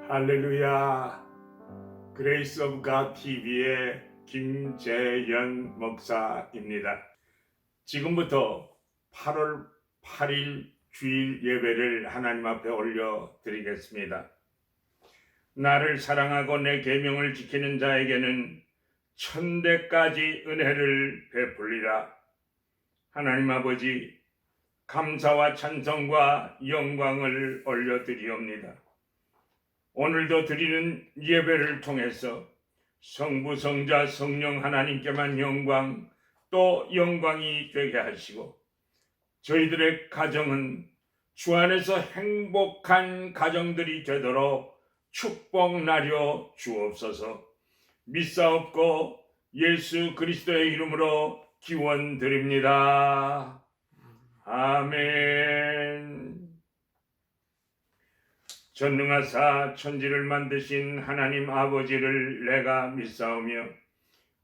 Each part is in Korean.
할렐루야. 그레이스 오브 갓 TV의 김재현 목사입니다. 지금부터 8월 8일 주일 예배를 하나님 앞에 올려드리겠습니다. 나를 사랑하고 내 계명을 지키는 자에게는 천대까지 은혜를 베풀리라. 하나님 아버지, 감사와 찬송과 영광을 올려드리옵니다. 오늘도 드리는 예배를 통해서 성부, 성자, 성령 하나님께만 영광, 또 영광이 되게 하시고 저희들의 가정은 주 안에서 행복한 가정들이 되도록 축복나려 주옵소서. 믿사옵고 예수 그리스도의 이름으로 기원드립니다. 아멘. 전능하사 천지를 만드신 하나님 아버지를 내가 믿사오며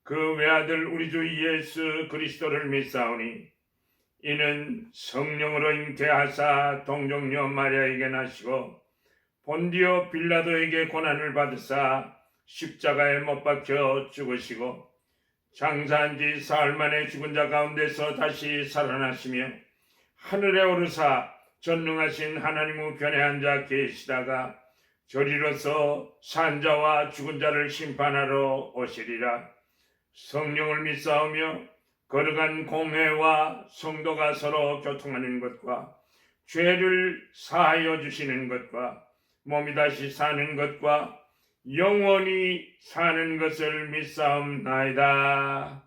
그 외아들 우리 주 예수 그리스도를 믿사오니 이는 성령으로 잉태하사 동정녀 마리아에게 나시고 본디오 빌라도에게 고난을 받으사 십자가에 못 박혀 죽으시고 장사한 지 사흘 만에 죽은 자 가운데서 다시 살아나시며 하늘에 오르사 전능하신 하나님 우편에 앉아 계시다가 저리로서 산 자와 죽은 자를 심판하러 오시리라. 성령을 믿사오며 거룩한 공회와 성도가 서로 교통하는 것과 죄를 사하여 주시는 것과 몸이 다시 사는 것과 영원히 사는 것을 믿사옵나이다.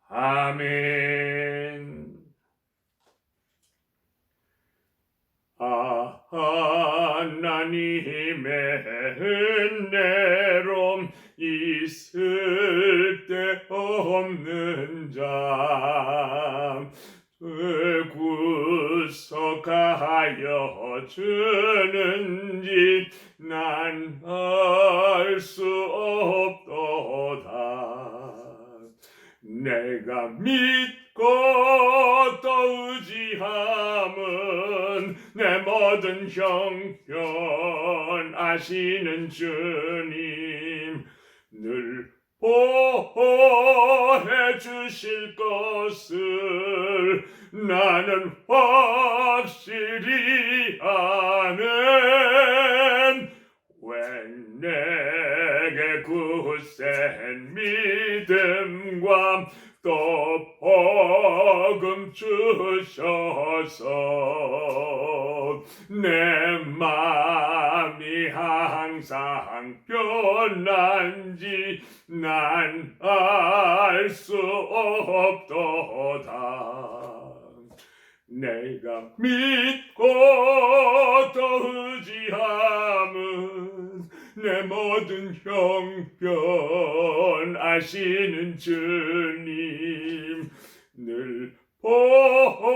아멘. 하나님의 은혜로 있을 데 없는 자 구속하여 주는지 난 알 수 없도다. 내가 믿고 또 의지함은 내 모든 형편 아시는 주님 늘 보호해 주실 것을 나는 확실히 아는. 왜 내게 굳센 믿음과 또 복음 주셔서 내 마음이 항상 변한지 난 알 수 없도다. 내가 믿고 또 의지함은 내 모든 형편 아시는 주님 늘 보호해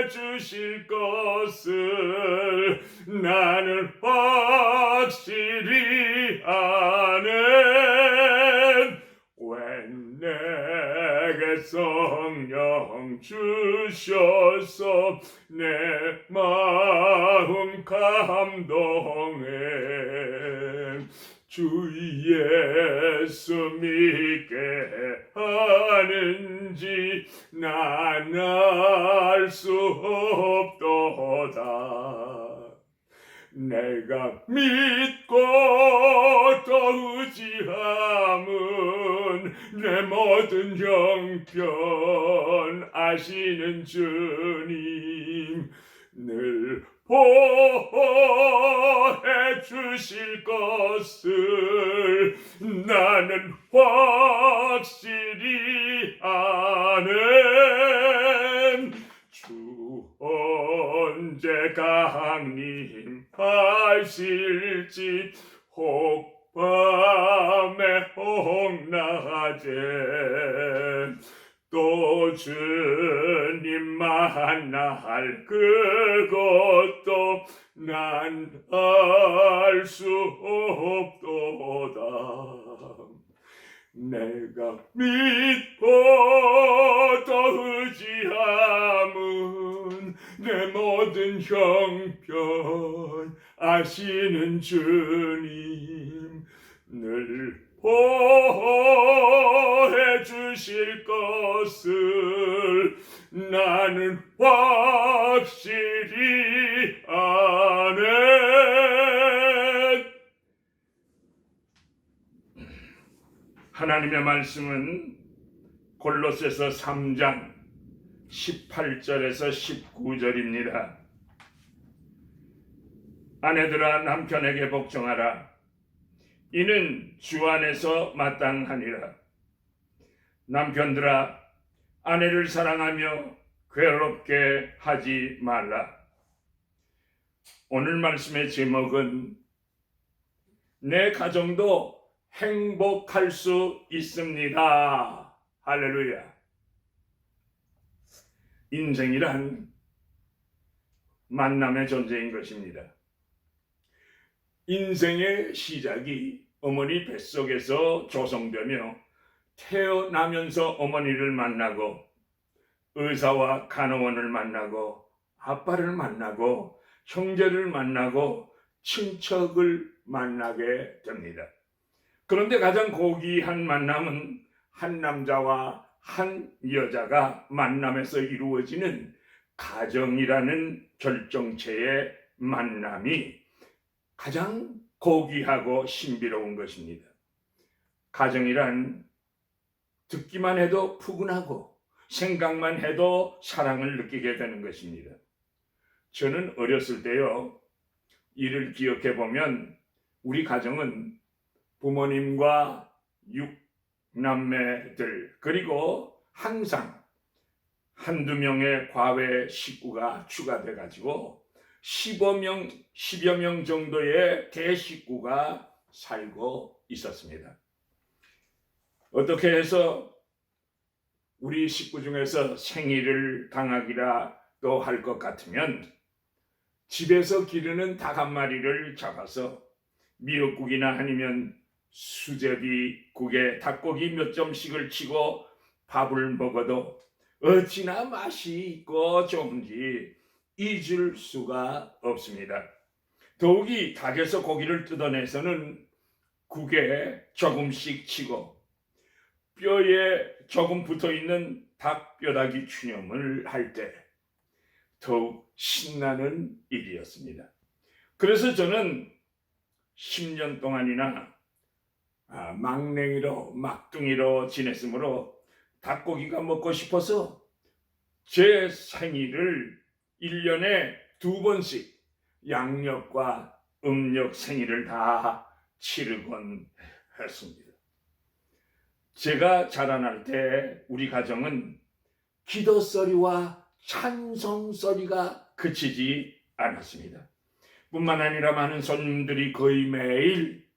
주실 것을 나는 확실히 아는. 왜 내게 성령 주셔서 내 마음 감동해 주 예수 믿게 하는지 난 알 수 없도다. 내가 믿고 또 의지함은 내 모든 형편 아시는 주님 늘 보호해 주실 것을 나는 확실히 아는. 주 언제 강림하실지 혹 밤에 혹 낮에 또 주님 만날 그것도 난 알 수 없도다. 내가 믿고 또 의지함은 내 모든 형편 아시는 주님 늘 보호해 주실 것을 나는 확실히 아네. 하나님의 말씀은 골로새서 3장 18절에서 19절입니다. 아내들아 남편에게 복종하라. 이는 주 안에서 마땅하니라. 남편들아 아내를 사랑하며 괴롭게 하지 말라. 오늘 말씀의 제목은 내 가정도 행복할 수 있습니다. 할렐루야. 인생이란 만남의 존재인 것입니다. 인생의 시작이 어머니 뱃속에서 조성되며 태어나면서 어머니를 만나고 의사와 간호원을 만나고 아빠를 만나고 형제를 만나고 친척을 만나게 됩니다. 그런데 가장 고귀한 만남은 한 남자와 한 여자가 만남에서 이루어지는 가정이라는 결정체의 만남이 가장 고귀하고 신비로운 것입니다. 가정이란 듣기만 해도 푸근하고 생각만 해도 사랑을 느끼게 되는 것입니다. 저는 어렸을 때요, 이를 기억해 보면 우리 가정은 부모님과 6남매들 그리고 항상 한두 명의 과외 식구가 추가돼 가지고 10여 명 정도의 대식구가 살고 있었습니다. 어떻게 해서 우리 식구 중에서 생일을 당하기라도 할 것 같으면 집에서 기르는 닭 한 마리를 잡아서 미역국이나 아니면 수제비국에 닭고기 몇 점씩을 치고 밥을 먹어도 어찌나 맛이 있고 좋은지 잊을 수가 없습니다. 더욱이 닭에서 고기를 뜯어내서는 국에 조금씩 치고 뼈에 조금 붙어있는 닭뼈다귀 추념을 할 때 더욱 신나는 일이었습니다. 그래서 저는 10년 동안이나 막둥이로 지냈으므로 닭고기가 먹고 싶어서 제 생일을 1년에 2번씩 양력과 음력 생일을 다 치르곤 했습니다. 제가 자라날 때 우리 가정은 기도소리와 찬송소리가 그치지 않았습니다. 뿐만 아니라 많은 손님들이 거의 매일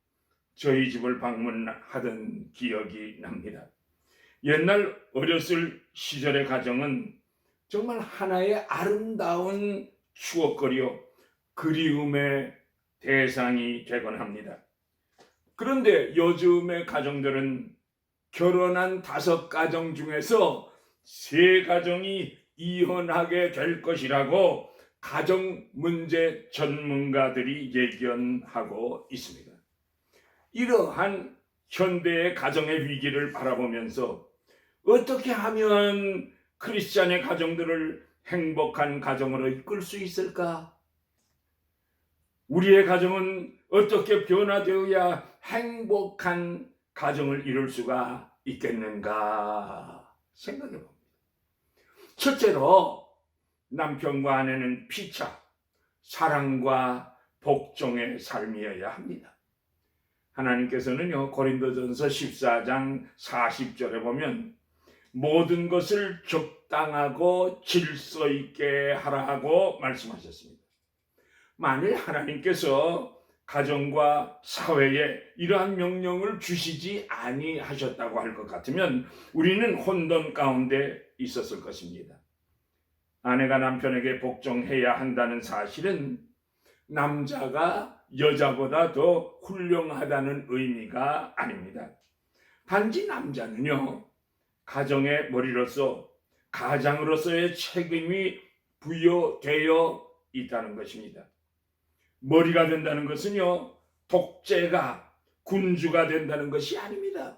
저희 집을 방문하던 기억이 납니다. 옛날 어렸을 시절의 가정은 정말 하나의 아름다운 추억거리요 그리움의 대상이 되곤 합니다. 그런데 요즘의 가정들은 결혼한 5가정 중에서 3가정이 이혼하게 될 것이라고 가정 문제 전문가들이 예견하고 있습니다. 이러한 현대의 가정의 위기를 바라보면서 어떻게 하면 크리스찬의 가정들을 행복한 가정으로 이끌 수 있을까? 우리의 가정은 어떻게 변화되어야 행복한 가정을 이룰 수가 있겠는가 생각해 봅니다. 첫째로 남편과 아내는 피차, 사랑과 복종의 삶이어야 합니다. 하나님께서는요, 고린도전서 14장 40절에 보면 모든 것을 적당하고 질서 있게 하라고 말씀하셨습니다. 만일 하나님께서 가정과 사회에 이러한 명령을 주시지 아니하셨다고 할 것 같으면 우리는 혼돈 가운데 있었을 것입니다. 아내가 남편에게 복종해야 한다는 사실은 남자가 여자보다 더 훌륭하다는 의미가 아닙니다. 단지 남자는요, 가정의 머리로서 가장으로서의 책임이 부여되어 있다는 것입니다. 머리가 된다는 것은요, 독재가 군주가 된다는 것이 아닙니다.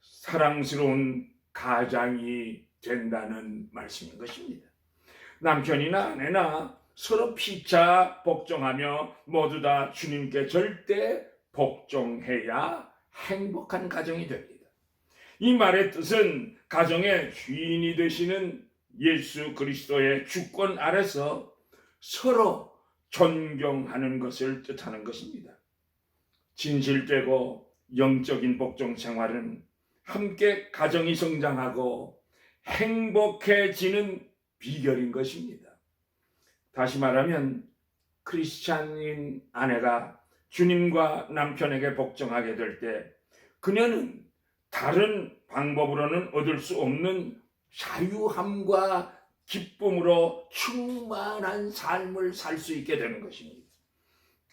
사랑스러운 가장이 된다는 말씀인 것입니다. 남편이나 아내나 서로 피차 복종하며 모두 다 주님께 절대 복종해야 행복한 가정이 됩니다. 이 말의 뜻은 가정의 주인이 되시는 예수 그리스도의 주권 아래서 서로 존경하는 것을 뜻하는 것입니다. 진실되고 영적인 복종 생활은 함께 가정이 성장하고 행복해지는 비결인 것입니다. 다시 말하면 크리스찬인 아내가 주님과 남편에게 복종하게 될 때 그녀는 다른 방법으로는 얻을 수 없는 자유함과 기쁨으로 충만한 삶을 살 수 있게 되는 것입니다.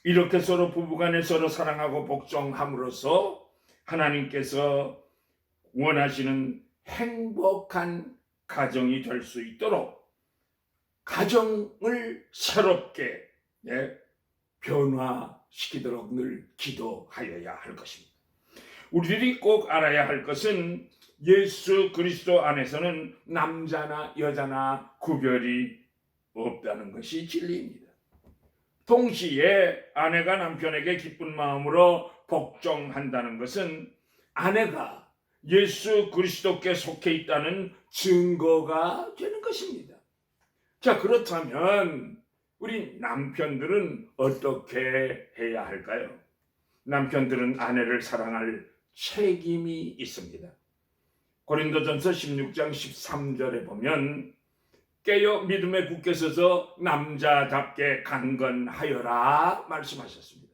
이렇게 서로 부부간에 서로 사랑하고 복종함으로써 하나님께서 원하시는 행복한 가정이 될 수 있도록 가정을 새롭게 변화시키도록 늘 기도하여야 할 것입니다. 우리들이 꼭 알아야 할 것은 예수 그리스도 안에서는 남자나 여자나 구별이 없다는 것이 진리입니다. 동시에 아내가 남편에게 기쁜 마음으로 복종한다는 것은 아내가 예수 그리스도께 속해 있다는 증거가 되는 것입니다. 자, 그렇다면 우리 남편들은 어떻게 해야 할까요? 남편들은 아내를 사랑할 책임이 있습니다. 고린도전서 16장 13절에 보면 깨어 믿음에 굳게 서서 남자답게 강건하여라 말씀하셨습니다.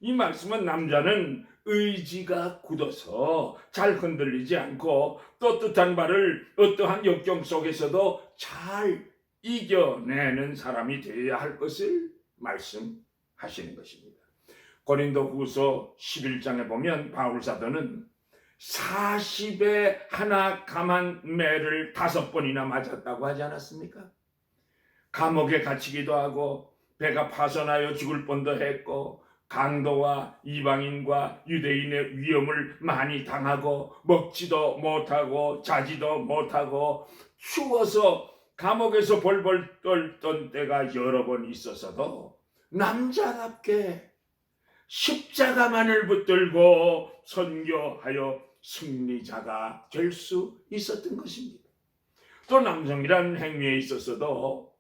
이 말씀은 남자는 의지가 굳어서 잘 흔들리지 않고 떳떳한 바를 어떠한 역경 속에서도 잘 이겨내는 사람이 되어야 할 것을 말씀하시는 것입니다. 고린도후서 11장에 보면 바울 사도는 40에 하나 감한 매를 5번이나 맞았다고 하지 않았습니까? 감옥에 갇히기도 하고 배가 파손하여 죽을 뻔도 했고 강도와 이방인과 유대인의 위험을 많이 당하고 먹지도 못하고 자지도 못하고 추워서 감옥에서 벌벌 떨던 때가 여러 번 있었어도 남자답게 십자가만을 붙들고 선교하여 승리자가 될 수 있었던 것입니다. 또 남성이란 행위에 있어서도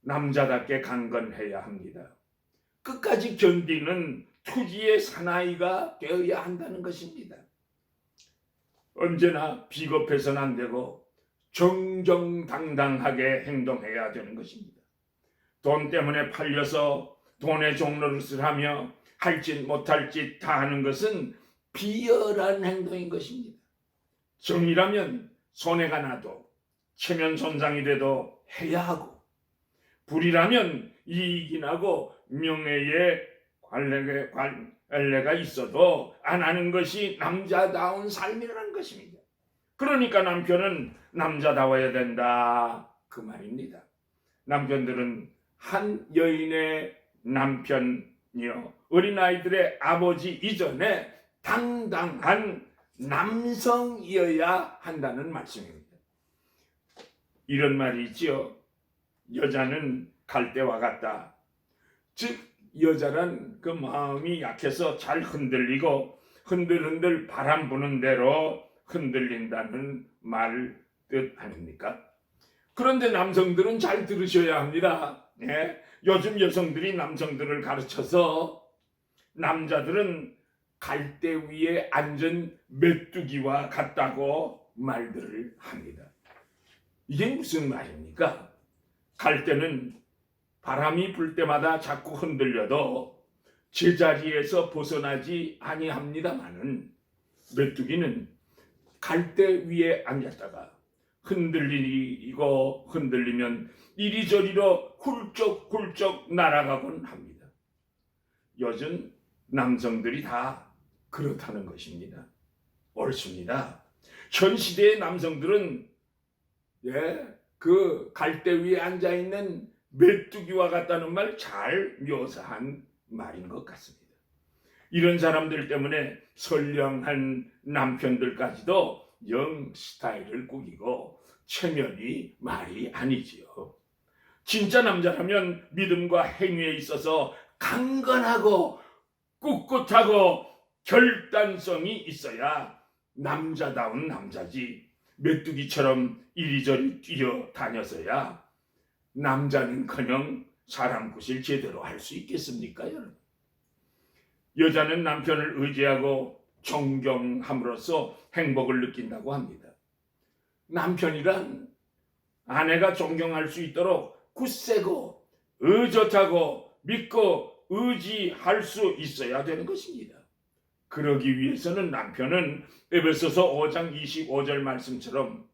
남자답게 강건해야 합니다. 끝까지 견디는 투지의 사나이가 되어야 한다는 것입니다. 언제나 비겁해서는 안 되고 정정당당하게 행동해야 되는 것입니다. 돈 때문에 팔려서 돈의 종노릇을 하며 할 짓 못할 짓 다 하는 것은 비열한 행동인 것입니다. 정이라면 손해가 나도 체면 손상이 돼도 해야 하고 불이라면 이익이 나고 명예에 관례가 있어도 안 하는 것이 남자다운 삶이라는 것입니다. 그러니까 남편은 남자다워야 된다 그 말입니다. 남편들은 한 여인의 남편이요 어린아이들의 아버지 이전에 당당한 남성이어야 한다는 말씀입니다. 이런 말이 있지요. 여자는 갈대와 같다. 즉 여자란 그 마음이 약해서 잘 흔들리고 흔들흔들 바람 부는 대로 흔들린다는 말 뜻 아닙니까? 그런데 남성들은 잘 들으셔야 합니다. 요즘 여성들이 남성들을 가르쳐서 남자들은 갈대 위에 앉은 메뚜기와 같다고 말들을 합니다. 이게 무슨 말입니까? 갈대는 바람이 불 때마다 자꾸 흔들려도 제자리에서 벗어나지 아니합니다마는 메뚜기는 갈대 위에 앉았다가 흔들리고 흔들리면 이리저리로 훌쩍훌쩍 날아가곤 합니다. 요즘 남성들이 다 그렇다는 것입니다. 옳습니다. 현 시대의 남성들은 그 갈대 위에 앉아있는 메뚜기와 같다는 말 잘 묘사한 말인 것 같습니다. 이런 사람들 때문에 선량한 남편들까지도 영 스타일을 꾸기고 체면이 말이 아니지요. 진짜 남자라면 믿음과 행위에 있어서 강건하고 꿋꿋하고 결단성이 있어야 남자다운 남자지, 메뚜기처럼 이리저리 뛰어다녀서야 남자는커녕 사람 구실 제대로 할 수 있겠습니까, 여러분? 여자는 남편을 의지하고 존경함으로써 행복을 느낀다고 합니다. 남편이란 아내가 존경할 수 있도록 굳세고 의젓하고 믿고 의지할 수 있어야 되는 것입니다. 그러기 위해서는 남편은 에베소서 5장 25절 말씀처럼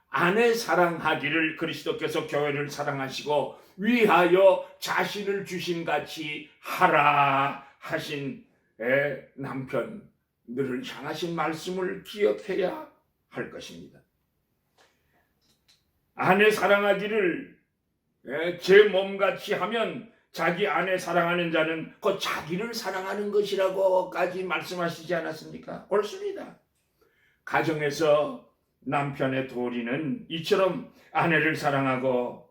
아내 사랑하기를 그리스도께서 교회를 사랑하시고 위하여 자신을 주신 같이 하라 하신 남편들을 향하신 말씀을 기억해야 할 것입니다. 아내 사랑하기를 제 몸같이 하면 자기 아내 사랑하는 자는 곧 자기를 사랑하는 것이라고까지 말씀하시지 않았습니까? 옳습니다. 가정에서 남편의 도리는 이처럼 아내를 사랑하고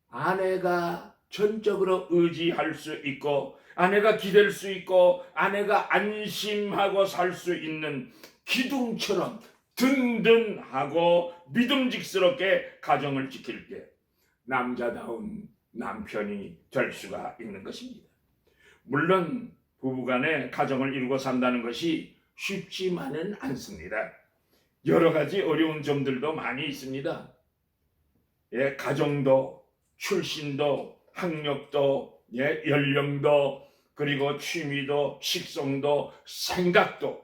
아내가 전적으로 의지할 수 있고 아내가 기댈 수 있고 아내가 안심하고 살 수 있는 기둥처럼 든든하고 믿음직스럽게 가정을 지킬 때 남자다운 남편이 될 수가 있는 것입니다. 물론 부부간에 가정을 이루고 산다는 것이 쉽지만은 않습니다. 여러 가지 어려운 점들도 많이 있습니다. 가정도, 출신도, 학력도, 연령도, 그리고 취미도, 식성도, 생각도,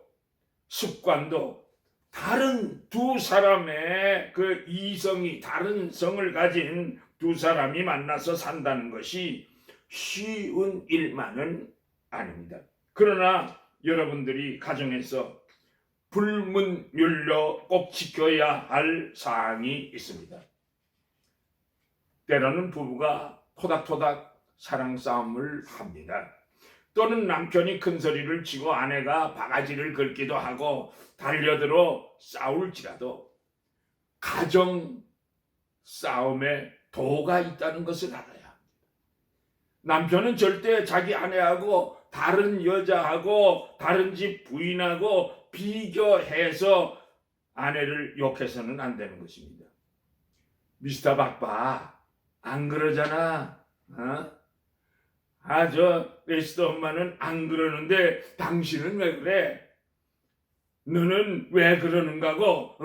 습관도 다른 두 사람의 그 이성이 다른 성을 가진 두 사람이 만나서 산다는 것이 쉬운 일만은 아닙니다. 그러나 여러분들이 가정에서 불문율로 꼭 지켜야 할 사항이 있습니다. 때로는 부부가 토닥토닥 사랑 싸움을 합니다. 또는 남편이 큰 소리를 치고 아내가 바가지를 긁기도 하고 달려들어 싸울지라도 가정 싸움에 도가 있다는 것을 알아야 합니다. 남편은 절대 자기 아내하고 다른 여자하고 다른 집 부인하고 비교해서 아내를 욕해서는 안 되는 것입니다. 미스터 박바 안 그러잖아. 저 레스터 엄마는 안 그러는데 당신은 왜 그래? 너는 왜 그러는가고?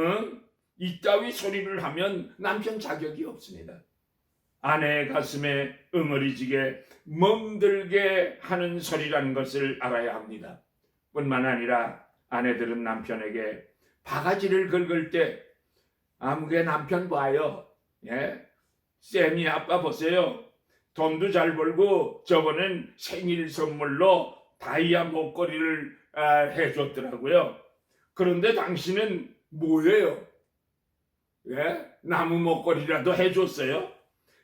이따위 소리를 하면 남편 자격이 없습니다. 아내의 가슴에 응어리지게 멍들게 하는 소리라는 것을 알아야 합니다. 뿐만 아니라 아내들은 남편에게 바가지를 긁을 때 아무개 남편 봐요. 쌤이 아빠 보세요. 돈도 잘 벌고 저번엔 생일 선물로 다이아 목걸이를 해줬더라고요. 그런데 당신은 뭐예요? 나무 목걸이라도 해줬어요?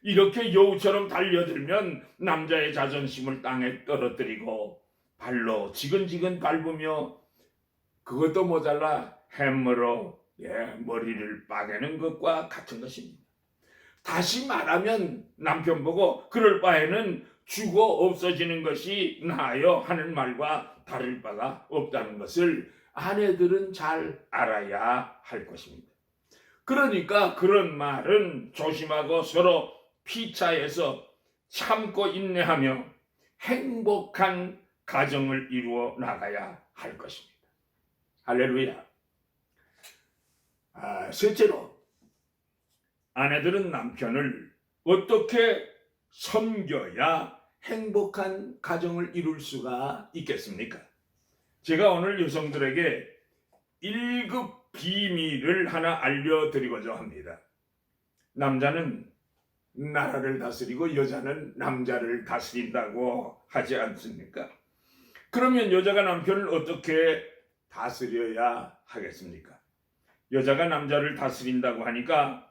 이렇게 여우처럼 달려들면 남자의 자존심을 땅에 떨어뜨리고 발로 지근지근 밟으며 그것도 모자라 해머로 머리를 빠개는 것과 같은 것입니다. 다시 말하면 남편 보고 그럴 바에는 죽어 없어지는 것이 나아요 하는 말과 다를 바가 없다는 것을 아내들은 잘 알아야 할 것입니다. 그러니까 그런 말은 조심하고 서로 피차에서 참고 인내하며 행복한 가정을 이루어 나가야 할 것입니다. 할렐루야. 셋째로 아내들은 남편을 어떻게 섬겨야 행복한 가정을 이룰 수가 있겠습니까? 제가 오늘 여성들에게 1급 비밀을 하나 알려드리고자 합니다. 남자는 나라를 다스리고 여자는 남자를 다스린다고 하지 않습니까? 그러면 여자가 남편을 어떻게 다스려야 하겠습니까? 여자가 남자를 다스린다고 하니까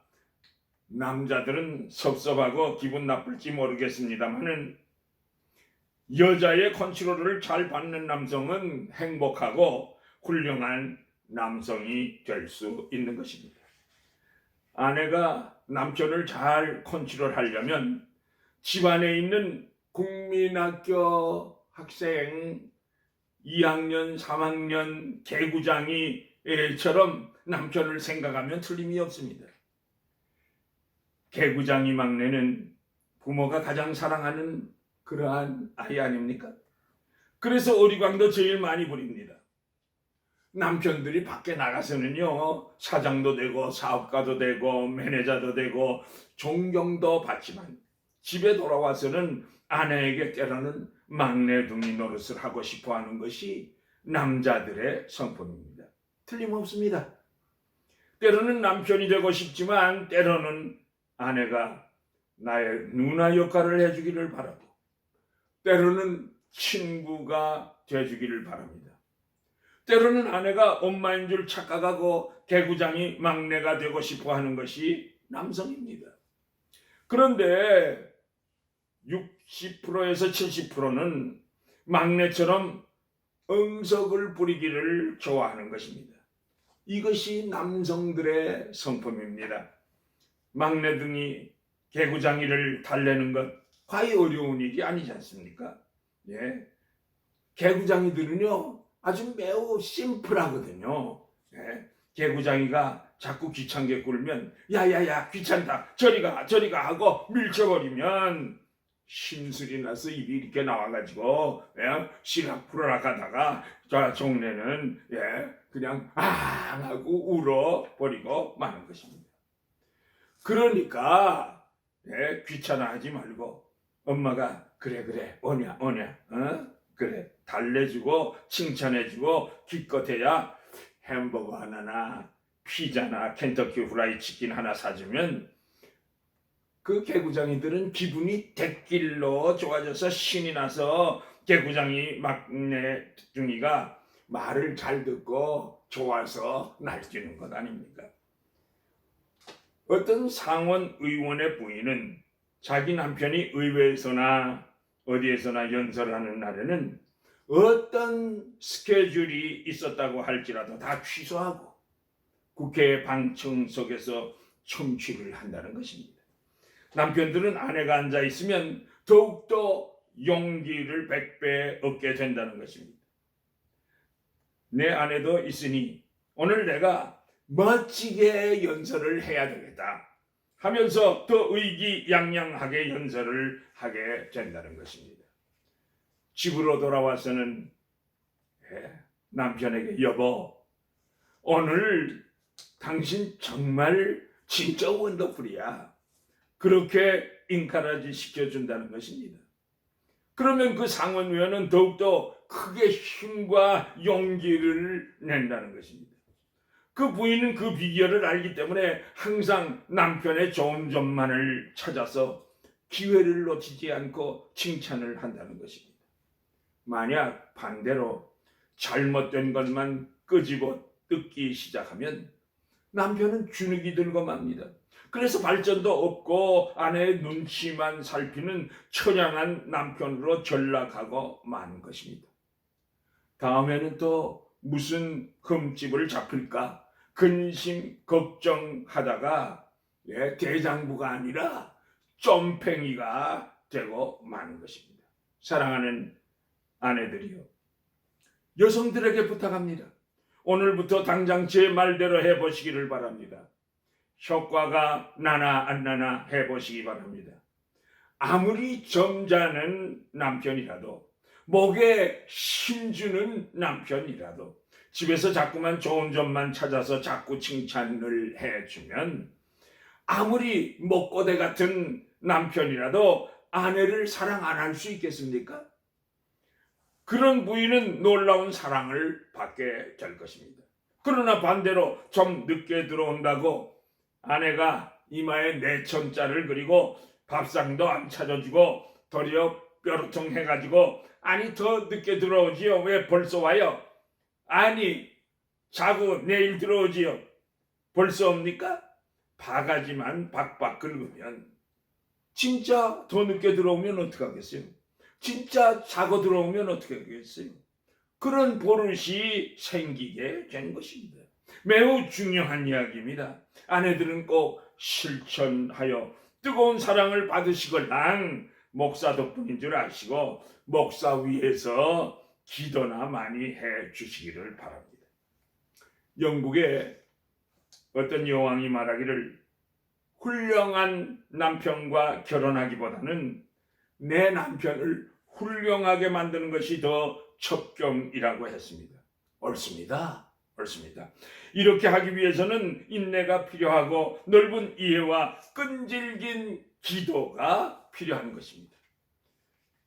남자들은 섭섭하고 기분 나쁠지 모르겠습니다만은 여자의 컨트롤을 잘 받는 남성은 행복하고 훌륭한 남성이 될 수 있는 것입니다. 아내가 남편을 잘 컨트롤하려면 집안에 있는 국민학교 학생 2학년, 3학년 개구장이처럼 남편을 생각하면 틀림이 없습니다. 개구장이 막내는 부모가 가장 사랑하는 그러한 아이 아닙니까? 그래서 어리광도 제일 많이 부립니다. 남편들이 밖에 나가서는요, 사장도 되고 사업가도 되고 매니저도 되고 존경도 받지만 집에 돌아와서는 아내에게 때로는 막내둥이 노릇을 하고 싶어하는 것이 남자들의 성품입니다. 틀림없습니다. 때로는 남편이 되고 싶지만 때로는 아내가 나의 누나 역할을 해주기를 바라고 때로는 친구가 돼주기를 바랍니다. 때로는 아내가 엄마인 줄 착각하고 개구장이 막내가 되고 싶어하는 것이 남성입니다. 그런데 60%에서 70%는 막내처럼 응석을 부리기를 좋아하는 것입니다. 이것이 남성들의 성품입니다. 막내등이 개구장이를 달래는 것 과히 어려운 일이 아니지 않습니까? 예. 개구장이들은요 아주 매우 심플하거든요. 예. 개구장이가 자꾸 귀찮게 굴면 야야야 귀찮다 저리가 하고 밀쳐버리면 심술이 나서 입이 이렇게 나와가지고 시락 풀어라 가다가 저 종래는 그냥 앙 하고 울어버리고 마는 것입니다. 그러니까 귀찮아하지 말고 엄마가 그래 오냐 그래 달래주고 칭찬해주고 기껏해야 햄버거 하나나 피자나 켄터키 후라이 치킨 하나 사주면 그 개구장이들은 기분이 대길로 좋아져서 신이 나서 개구장이 막내둥이가 말을 잘 듣고 좋아서 날뛰는 것 아닙니까? 어떤 상원 의원의 부인은 자기 남편이 의회에서나 어디에서나 연설하는 날에는 어떤 스케줄이 있었다고 할지라도 다 취소하고 국회 방청 속에서 청취를 한다는 것입니다. 남편들은 아내가 앉아 있으면 더욱더 용기를 100배 얻게 된다는 것입니다. 내 아내도 있으니 오늘 내가 멋지게 연설을 해야 되겠다 하면서 더 의기양양하게 연설을 하게 된다는 것입니다. 집으로 돌아와서는 남편에게 여보 오늘 당신 정말 진짜 원더풀이야. 그렇게 인카라지 시켜준다는 것입니다. 그러면 그 상원의원은 더욱더 크게 힘과 용기를 낸다는 것입니다. 그 부인은 그 비결을 알기 때문에 항상 남편의 좋은 점만을 찾아서 기회를 놓치지 않고 칭찬을 한다는 것입니다. 만약 반대로 잘못된 것만 끄집어 뜯기 시작하면 남편은 주눅이 들고 맙니다. 그래서 발전도 없고 아내의 눈치만 살피는 처량한 남편으로 전락하고 마는 것입니다. 다음에는 또 무슨 흠집을 잡힐까 근심 걱정하다가 대장부가 아니라 쫌팽이가 되고 마는 것입니다. 사랑하는 아내들이요, 여성들에게 부탁합니다. 오늘부터 당장 제 말대로 해보시기를 바랍니다. 효과가 나나 안 나나 해보시기 바랍니다. 아무리 점잖은 남편이라도 목에 힘주는 남편이라도 집에서 자꾸만 좋은 점만 찾아서 자꾸 칭찬을 해주면 아무리 목고대 같은 남편이라도 아내를 사랑 안 할 수 있겠습니까? 그런 부인은 놀라운 사랑을 받게 될 것입니다. 그러나 반대로 좀 늦게 들어온다고 아내가 이마에 내천자를 그리고 밥상도 안 차려주고 도리어 뾰루통 해가지고 아니 더 늦게 들어오지요. 왜 벌써 와요? 아니 자고 내일 들어오지요. 벌써 옵니까? 바가지만 박박 긁으면 진짜 더 늦게 들어오면 어떡하겠어요? 진짜 자고 들어오면 어떻게 하겠어요? 그런 버릇이 생기게 된 것입니다. 매우 중요한 이야기입니다. 아내들은 꼭 실천하여 뜨거운 사랑을 받으시걸랑 목사 덕분인 줄 아시고 목사 위에서 기도나 많이 해 주시기를 바랍니다. 영국의 어떤 여왕이 말하기를 훌륭한 남편과 결혼하기보다는 내 남편을 훌륭하게 만드는 것이 더 첩경이라고 했습니다. 옳습니다. 옳습니다. 이렇게 하기 위해서는 인내가 필요하고 넓은 이해와 끈질긴 기도가 필요한 것입니다.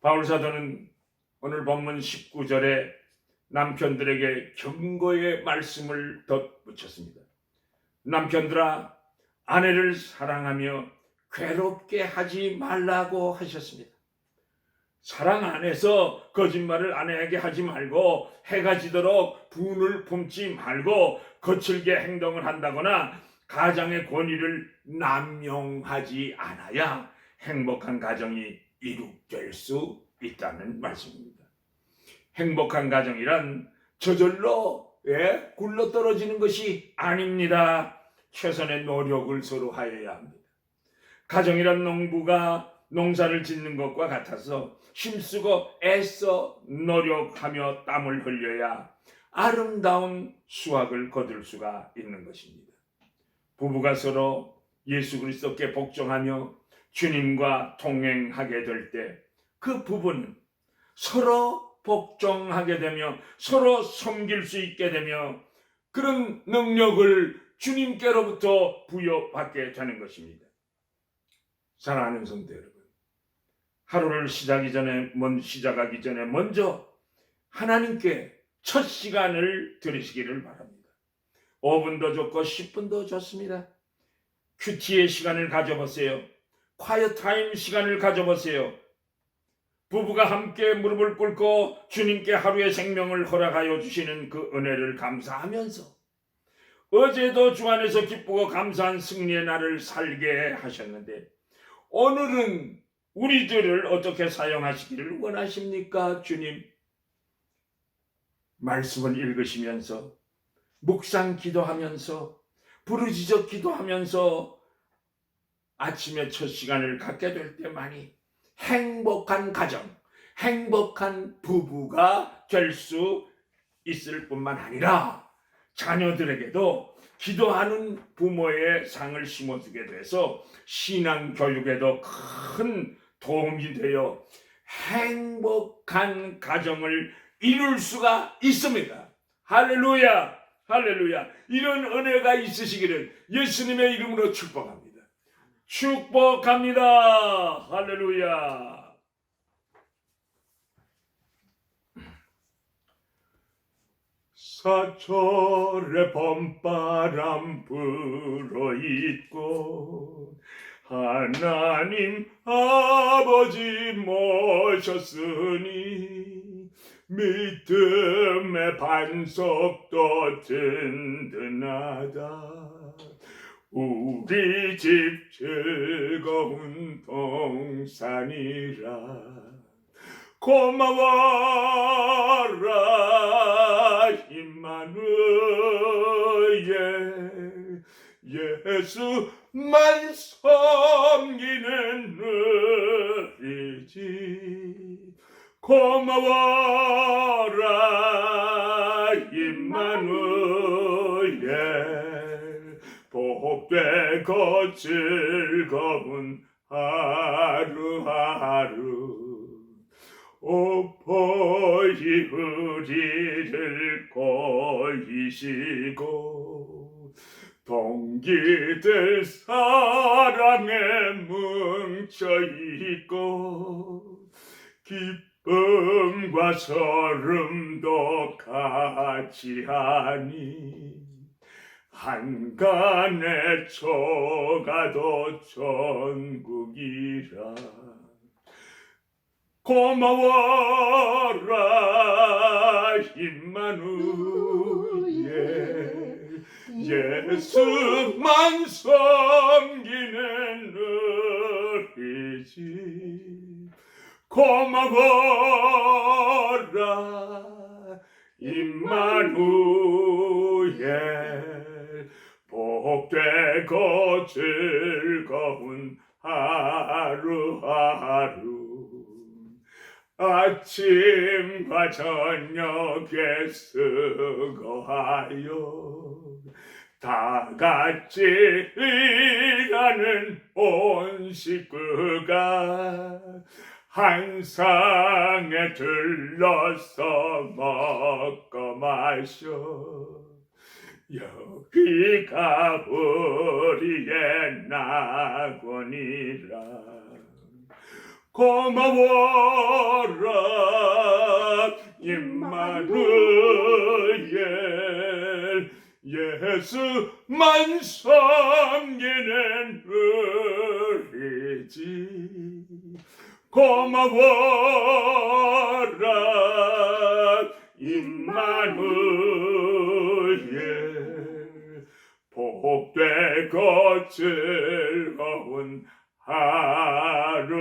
바울 사도는 오늘 본문 19절에 남편들에게 경고의 말씀을 덧붙였습니다. 남편들아, 아내를 사랑하며 괴롭게 하지 말라고 하셨습니다. 사랑 안에서 거짓말을 아내에게 하지 말고 해가 지도록 분을 품지 말고 거칠게 행동을 한다거나 가정의 권위를 남용하지 않아야 행복한 가정이 이룩될 수 있다는 말씀입니다. 행복한 가정이란 저절로 굴러떨어지는 것이 아닙니다. 최선의 노력을 서로 하여야 합니다. 가정이란 농부가 농사를 짓는 것과 같아서 힘쓰고 애써 노력하며 땀을 흘려야 아름다운 수확을 거둘 수가 있는 것입니다. 부부가 서로 예수 그리스도께 복종하며 주님과 동행하게 될 때 그 부부는 서로 복종하게 되며 서로 섬길 수 있게 되며 그런 능력을 주님께로부터 부여받게 되는 것입니다. 사랑하는 성도 여러분, 하루를 시작하기 전에 먼저 하나님께 첫 시간을 들으시기를 바랍니다. 5분도 좋고 10분도 좋습니다. 큐티의 시간을 가져보세요. 콰이어 타임 시간을 가져보세요. 부부가 함께 무릎을 꿇고 주님께 하루의 생명을 허락하여 주시는 그 은혜를 감사하면서 어제도 주 안에서 기쁘고 감사한 승리의 날을 살게 하셨는데 오늘은 우리들을 어떻게 사용하시기를 원하십니까, 주님? 말씀을 읽으시면서 묵상 기도하면서 부르짖어 기도하면서 아침에 첫 시간을 갖게 될 때만이 행복한 가정, 행복한 부부가 될 수 있을 뿐만 아니라 자녀들에게도 기도하는 부모의 상을 심어주게 돼서 신앙 교육에도 큰 도움이 되어 행복한 가정을 이룰 수가 있습니다. 할렐루야, 할렐루야. 이런 은혜가 있으시기를 예수님의 이름으로 축복합니다. 축복합니다. 할렐루야. 사철의 봄바람 불어있고 하나님 아버지 모셨으니 믿음의 반석도 든든하다. 우리 집 즐거운 동산이라. 고마워라 임마누엘. 예수만 섬기는 우리 집. 고마워라 임마누엘. 복되고 즐거운 하루하루. 오포이 우리를 꼬이시고 동기들 사랑에 뭉쳐있고 기쁨과 설움도 같이 하니 한간에 초가도 천국이라. 고마워라 임마누엘. 예수만 섬기는 우리 집 고마워라 임마누엘 복되고 즐거운 하루하루 아침과 저녁에 수고하여 다 같이 일하는 온 식구가 한 상에 들러서 먹고 마셔 여기가 우리의 낙원이라 고마워라 임마누엘 예수만 섬기는 우리 집 고마워라 임마누엘 복되고 즐거운 하루하루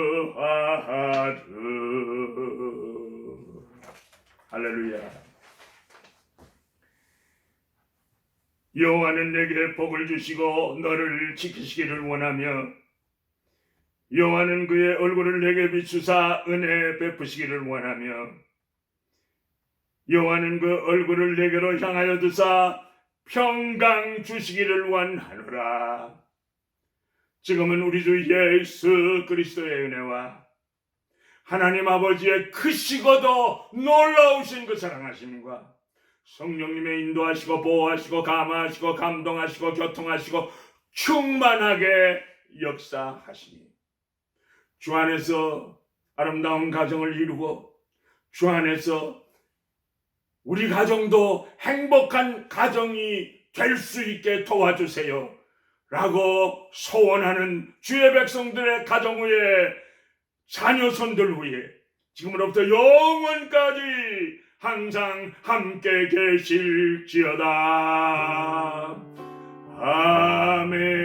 할렐루야. 여호와는 내게 복을 주시고 너를 지키시기를 원하며 여호와는 그의 얼굴을 내게 비추사 은혜 베푸시기를 원하며 여호와는 그 얼굴을 내게로 향하여 드사 평강 주시기를 원하노라. 지금은 우리 주 예수 그리스도의 은혜와 하나님 아버지의 크시고도 놀라우신 그 사랑하심과 성령님의 인도하시고 보호하시고 감화하시고 감동하시고 교통하시고 충만하게 역사하시니 주 안에서 아름다운 가정을 이루고 주 안에서 우리 가정도 행복한 가정이 될 수 있게 도와주세요 라고 소원하는 주의 백성들의 가정 위에 자녀손들 위에 지금으로부터 영원까지 항상 함께 계실지어다. 아멘.